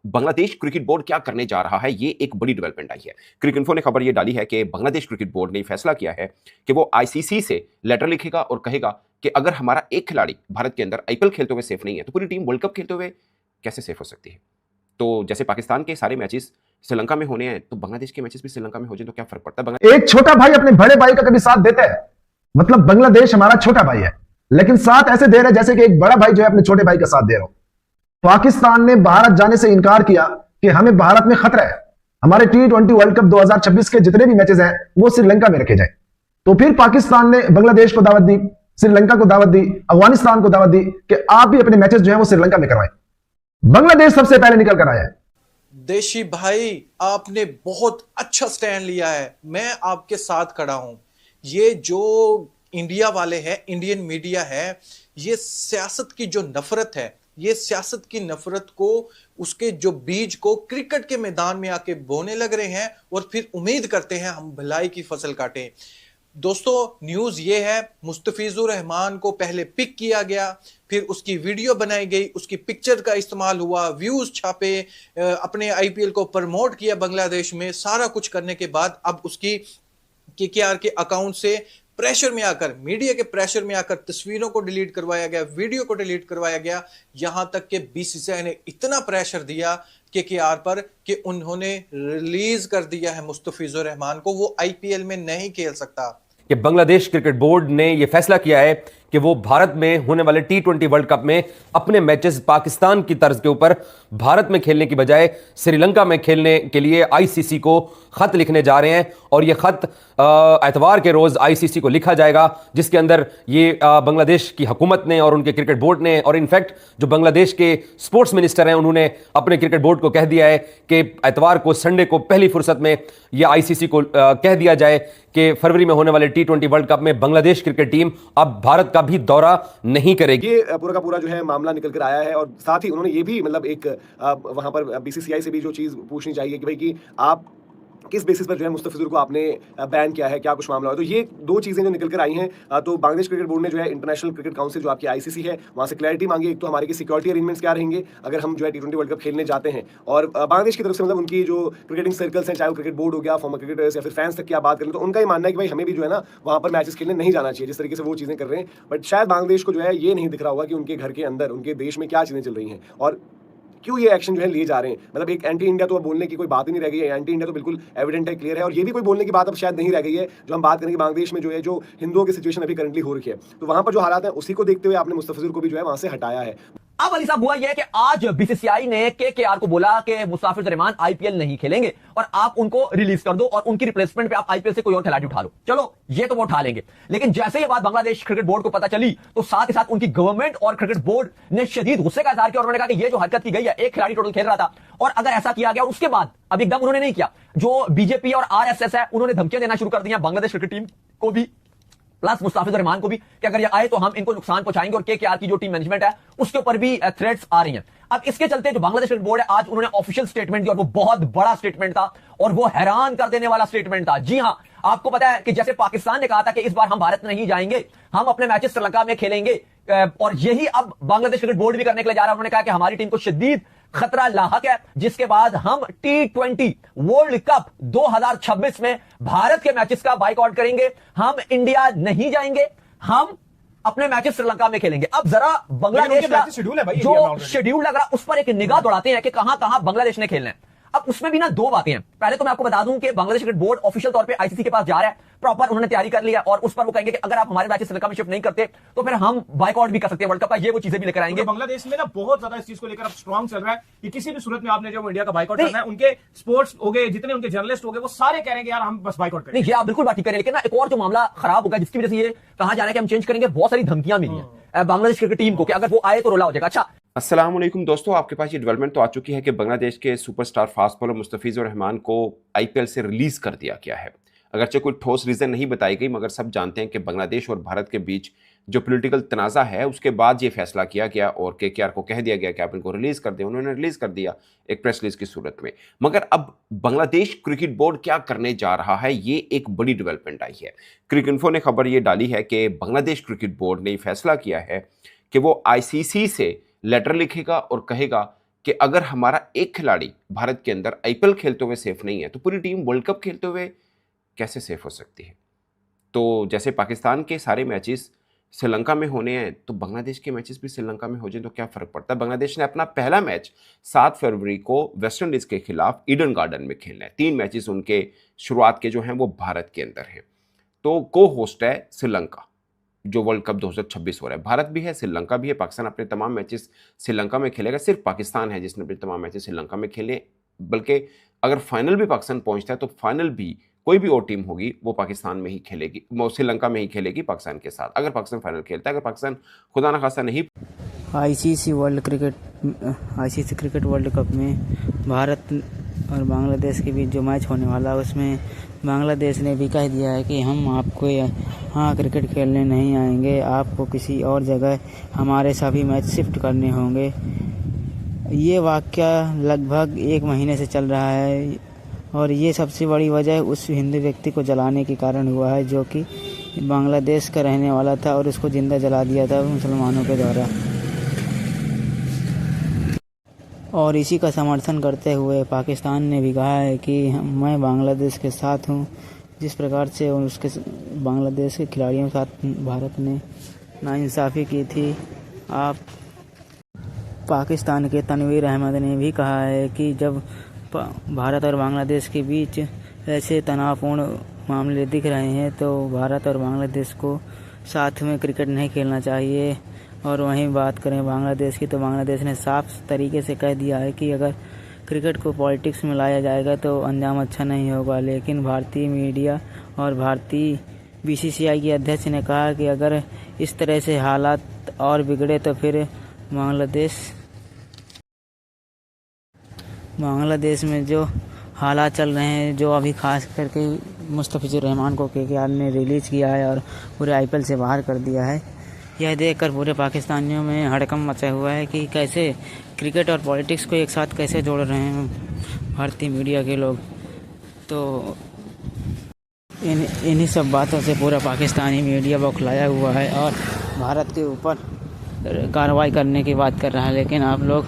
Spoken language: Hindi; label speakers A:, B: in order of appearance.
A: बांग्लादेश क्रिकेट बोर्ड क्या करने जा रहा है, ये एक बड़ी डेवलपमेंट आई है। क्रिक इन्फो ने खबर ये डाली है कि बांग्लादेश क्रिकेट बोर्ड ने फैसला किया है कि वो आईसीसी से लेटर लिखेगा और कहेगा कि अगर हमारा एक खिलाड़ी भारत के अंदर आईपीएल खेलते हुए सेफ नहीं है तो पूरी टीम वर्ल्ड कप खेलते हुए कैसे सेफ हो सकती है। तो जैसे पाकिस्तान के सारे मैचेस श्रीलंका में होने हैं, तो बांग्लादेश के मैचेस भी श्रीलंका में हो जाए तो क्या फर्क पड़ता है।
B: एक छोटा भाई अपने बड़े भाई का कभी साथ देता है? मतलब बांग्लादेश हमारा छोटा भाई है, लेकिन साथ ऐसे दे रहे जैसे कि एक बड़ा भाई जो है अपने छोटे भाई का साथ दे रहा हो। पाकिस्तान ने भारत जाने से इनकार किया कि हमें भारत में खतरा है, हमारे T20 वर्ल्ड कप 2026 के जितने भी मैचेस हैं वो श्रीलंका में रखे जाए। तो फिर पाकिस्तान ने बांग्लादेश को दावत दी, श्रीलंका को दावत दी, अफगानिस्तान को दावत दी कि आप भी अपने मैचेस जो है वो श्रीलंका में करवाएं। बांग्लादेश सबसे पहले निकल कर आया है।
C: देशी भाई, आपने बहुत अच्छा स्टैंड लिया है, मैं आपके साथ खड़ा हूं। ये जो इंडिया वाले हैं, इंडियन मीडिया है, ये सियासत की जो नफरत है, ये सियासत की नफरत को, उसके जो बीज को क्रिकेट के मैदान में आके बोने लग रहे हैं और फिर उम्मीद करते हैं हम भलाई की फसल काटें। दोस्तों, न्यूज ये है, मुस्तफिजुर रहमान को पहले पिक किया गया, फिर उसकी वीडियो बनाई गई, उसकी पिक्चर का इस्तेमाल हुआ, व्यूज छापे, अपने आईपीएल को प्रमोट किया बांग्लादेश में। सारा कुछ करने के बाद अब उसकी केकेआर के अकाउंट से प्रेशर में आकर, मीडिया के प्रेशर में आकर तस्वीरों को डिलीट करवाया गया, वीडियो को डिलीट करवाया गया। यहां तक कि बीसीसीआई ने इतना प्रेशर दिया केकेआर पर कि उन्होंने रिलीज कर दिया है मुस्तफिजुर रहमान को, वो आईपीएल में नहीं खेल सकता।
D: कि बांग्लादेश क्रिकेट बोर्ड ने यह फैसला किया है कि वो भारत में होने वाले T20 वर्ल्ड कप में अपने मैचेस पाकिस्तान की तर्ज के ऊपर भारत में खेलने की बजाय श्रीलंका में खेलने के लिए आईसीसी को खत लिखने जा रहे हैं। और यह खत एतवार के रोज आईसीसी को लिखा जाएगा, जिसके अंदर ये बांग्लादेश की हुकूमत ने और उनके क्रिकेट बोर्ड ने, और इनफैक्ट जो बांग्लादेश के स्पोर्ट्स मिनिस्टर हैं, उन्होंने अपने क्रिकेट बोर्ड को कह दिया है कि एतवार को, संडे को पहली फुर्सत में यह आईसीसी को कह दिया जाए कि फरवरी में होने वाले T20 वर्ल्ड कप में बांग्लादेश क्रिकेट टीम अब भारत का भी दौरा नहीं करेगी।
E: ये पूरा का पूरा जो है मामला निकल कर आया है। और साथ ही उन्होंने ये भी मतलब एक वहां पर बीसीसीआई से भी जो चीज पूछनी चाहिए कि भाई कि आप किस बेसिस पर जो है मुस्तफिजुर को आपने बैन किया है, क्या कुछ मामला है। तो ये दो चीजें जो निकल कर आई हैं, तो बांग्लादेश क्रिकेट बोर्ड ने जो है इंटरनेशनल क्रिकेट काउंसिल जो आपकी आईसीसी है वहां से क्लैरिटी मांगी। एक तो हमारे की सिक्योरिटी अरेंजमेंट्स क्या रहेंगे अगर हम जो है T20 वर्ल्ड कप खेलने जाते हैं, और बांग्लादेश की तरफ से मतलब उनकी जो क्रिकेटिंग सर्कल्स हैं, चाहे वो क्रिकेट बोर्ड हो गया, फॉर्मर क्रिकेटर्स या फिर फैंस तक की आप बात करें, तो उनका ही मानना है कि भाई हमें भी जो है ना वहां पर मैचेस खेलने नहीं जाना चाहिए, जिस तरीके से वो चीजें कर रहे हैं। बट शायद बांग्लादेश को जो है ये नहीं दिख रहा होगा कि उनके घर के अंदर, उनके देश में क्या चीजें चल रही हैं और क्यों ये एक्शन जो है लिए जा रहे हैं। मतलब एक एंटी इंडिया तो अब बोलने की कोई बात ही नहीं रह गई है, एंटी इंडिया तो बिल्कुल एविडेंट है, क्लियर है। और ये भी कोई बोलने की बात अब शायद नहीं रह गई है जो हम बात करेंगे बांग्लादेश में जो है, जो हिंदुओं की सिचुएशन अभी करंटली हो रही है, तो वहां पर जो हालात है उसी को देखते हुए आपने मुस्तफिजुर को भी जो है वहां से हटाया है।
F: अब अली साहब, हुआ यह कि आज बीसीसीआई ने केकेआर को बोला कि मुस्तफिजुर रहमान आईपीएल नहीं खेलेंगे और आप उनको रिलीज कर दो और उनकी रिप्लेसमेंट पे आप आईपीएल से कोई और खिलाड़ी उठा लो। चलो, ये तो वो उठा लेंगे, लेकिन जैसे ये बात बांग्लादेश क्रिकेट बोर्ड को पता चली तो साथ ही साथ उनकी गवर्नमेंट और क्रिकेट बोर्ड ने शदीद गुस्से का इजहार किया। उन्होंने कहा कि ये जो हरकत की गई है, एक खिलाड़ी टोटल खेल रहा था, और अगर ऐसा किया गया, और उसके बाद अब एकदम उन्होंने नहीं किया, जो बीजेपी और आरएसएस है उन्होंने धमकियां देना शुरू कर दी बांग्लादेश क्रिकेट टीम को भी, प्लस मुस्तफिजुर रहमान को भी, कि अगर ये आए तो हम इनको नुकसान पहुंचाएंगे, और केकेआर की जो टीम मैनेजमेंट है उसके ऊपर भी थ्रेट्स आ रही हैं। अब इसके चलते जो बांग्लादेश क्रिकेट बोर्ड है, आज उन्होंने ऑफिशियल स्टेटमेंट दिया, और वो बहुत बड़ा स्टेटमेंट था और वो हैरान कर देने वाला स्टेटमेंट था। जी हां, आपको पता है कि जैसे पाकिस्तान ने कहा था कि इस बार हम भारत में नहीं जाएंगे, हम अपने मैचेस श्रीलंका में खेलेंगे, और यही अब बांग्लादेश क्रिकेट बोर्ड भी करने के लिए जा रहा है। उन्होंने कहा कि हमारी टीम को शदीद खतरा लाहक है, जिसके बाद हम T20 वर्ल्ड कप 2026 में भारत के मैचेस का बाइकआउट करेंगे, हम इंडिया नहीं जाएंगे, हम अपने मैचेस श्रीलंका में खेलेंगे। अब जरा बांग्लादेश का जो शेड्यूल लग रहा उस पर एक निगाह दौड़ाते हैं कि कहां कहां बांग्लादेश ने खेलना है। अब उसमें भी ना दो बातें हैं। पहले तो मैं आपको बता दूं कि बांग्लादेश क्रिकेट बोर्ड ऑफिशियल तौर पे आईसीसी के पास जा रहा है, प्रॉपर उन्होंने तैयारी कर लिया, और उस पर वो कहेंगे कि अगर आप हमारे मैचेस श्रीलंका में शिफ्ट नहीं करते तो फिर हम बाइकआउट भी कर सकते हैं वर्ल्ड कप का। ये वो चीजें भी लेकर आएंगे।
G: बांग्लादेश में ना बहुत ज्यादा इस चीज को लेकर अब स्ट्रांग चल रहा है कि किसी भी सूरत में आपने जो इंडिया का बाइकआउट करना है, उनके स्पोर्ट्स हो गए, जितने उनके जर्नलिस्ट हो गए, वो सारे कह रहे हैं कि यार हम बस बाइकआउट करें।
F: नहीं, ये आप बिल्कुल बात ठीक करें, लेकिन ना एक और जो मामला खराब होगा, जिसकी वजह से ये कहा जा रहा है कि हम चेंज करेंगे, बहुत सारी धमकियां मिली हैं बांग्लादेश क्रिकेट टीम को कि अगर वो आए तो रोला हो जाएगा। अच्छा,
A: अस्सलाम वालेकुम दोस्तों, आपके पास ये डेवलपमेंट तो आ चुकी है कि बांग्लादेश के superstar fast bowler Mustafizur Rahman को आईपीएल से रिलीज कर दिया गया है। अगरचे कोई ठोस रीजन नहीं बताई गई, मगर सब जानते हैं कि बांग्लादेश और भारत के बीच जो पॉलिटिकल तनाज़ा है उसके बाद ये फैसला किया गया और केकेआर को कह दिया गया कि आप इनको रिलीज कर दें। उन्होंने रिलीज कर दिया एक प्रेस रिलीज की सूरत में। मगर अब बांग्लादेश क्रिकेट बोर्ड क्या करने जा रहा है, ये एक बड़ी डेवलपमेंट आई है। क्रिक इन्फो ने खबर ये डाली है कि बांग्लादेश क्रिकेट बोर्ड ने फैसला किया है कि वो आईसीसी से लेटर लिखेगा और कहेगा कि अगर हमारा एक खिलाड़ी भारत के अंदर आईपीएल खेलते हुए सेफ नहीं है तो पूरी टीम वर्ल्ड कप खेलते हुए कैसे सेफ हो सकती है। तो जैसे पाकिस्तान के सारे मैचेस श्रीलंका में होने हैं तो बांग्लादेश के मैचेस भी श्रीलंका में हो जाए तो क्या फर्क पड़ता है। बांग्लादेश ने अपना पहला मैच 7 फरवरी को वेस्ट इंडीज के खिलाफ ईडन गार्डन में खेलना है। 3 मैचेस उनके शुरुआत के जो हैं वो भारत के अंदर हैं। तो को होस्ट है श्रीलंका जो वर्ल्ड कप 2026 हो रहा है। भारत भी है, श्रीलंका भी है। पाकिस्तान अपने तमाम मैचेस श्रीलंका में खेलेगा। सिर्फ पाकिस्तान है जिसने अपने तमाम मैचेस श्रीलंका में खेले, बल्कि अगर फाइनल भी पाकिस्तान पहुंचता है तो फाइनल भी कोई भी और टीम होगी वो पाकिस्तान में ही खेलेगी, वो श्रीलंका में ही खेलेगी पाकिस्तान के साथ, अगर पाकिस्तान फाइनल खेलता है। अगर पाकिस्तान खुदा ना खास्ता नहीं
H: आईसीसी क्रिकेट वर्ल्ड कप में भारत और बांग्लादेश के बीच जो मैच होने वाला है उसमें बांग्लादेश ने भी कह दिया है कि हम आपको यहाँ क्रिकेट खेलने नहीं आएंगे, आपको किसी और जगह हमारे सभी मैच शिफ्ट करने होंगे। ये वाक़या लगभग 1 महीने से चल रहा है और ये सबसे बड़ी वजह उस हिंदू व्यक्ति को जलाने के कारण हुआ है जो कि बांग्लादेश का रहने वाला था और उसको जिंदा जला दिया था मुसलमानों के द्वारा। और इसी का समर्थन करते हुए पाकिस्तान ने भी कहा है कि मैं बांग्लादेश के साथ हूँ। जिस प्रकार से उसके बांग्लादेश के खिलाड़ियों के साथ भारत ने नाइंसाफ़ी की थी। आप पाकिस्तान के तनवीर अहमद ने भी कहा है कि जब भारत और बांग्लादेश के बीच ऐसे तनावपूर्ण मामले दिख रहे हैं तो भारत और बांग्लादेश को साथ में क्रिकेट नहीं खेलना चाहिए। और वहीं बात करें बांग्लादेश की तो बांग्लादेश ने साफ तरीके से कह दिया है कि अगर क्रिकेट को पॉलिटिक्स में लाया जाएगा तो अंजाम अच्छा नहीं होगा। लेकिन भारतीय मीडिया और भारतीय बीसीसीआई के अध्यक्ष ने कहा कि अगर इस तरह से हालात और बिगड़े तो फिर बांग्लादेश में जो हालात चल रहे हैं, जो अभी खास करके मुस्तफिजुर रहमान को केकेआर ने रिलीज़ किया है और पूरे आईपीएल से बाहर कर दिया है, यह देखकर पूरे पाकिस्तानियों में हड़कंप मचा हुआ है कि कैसे क्रिकेट और पॉलिटिक्स को एक साथ कैसे जोड़ रहे हैं भारतीय मीडिया के लोग। तो इन्हीं सब बातों से पूरा पाकिस्तानी मीडिया बौखलाया हुआ है और भारत के ऊपर कार्रवाई करने की बात कर रहा है। लेकिन आप लोग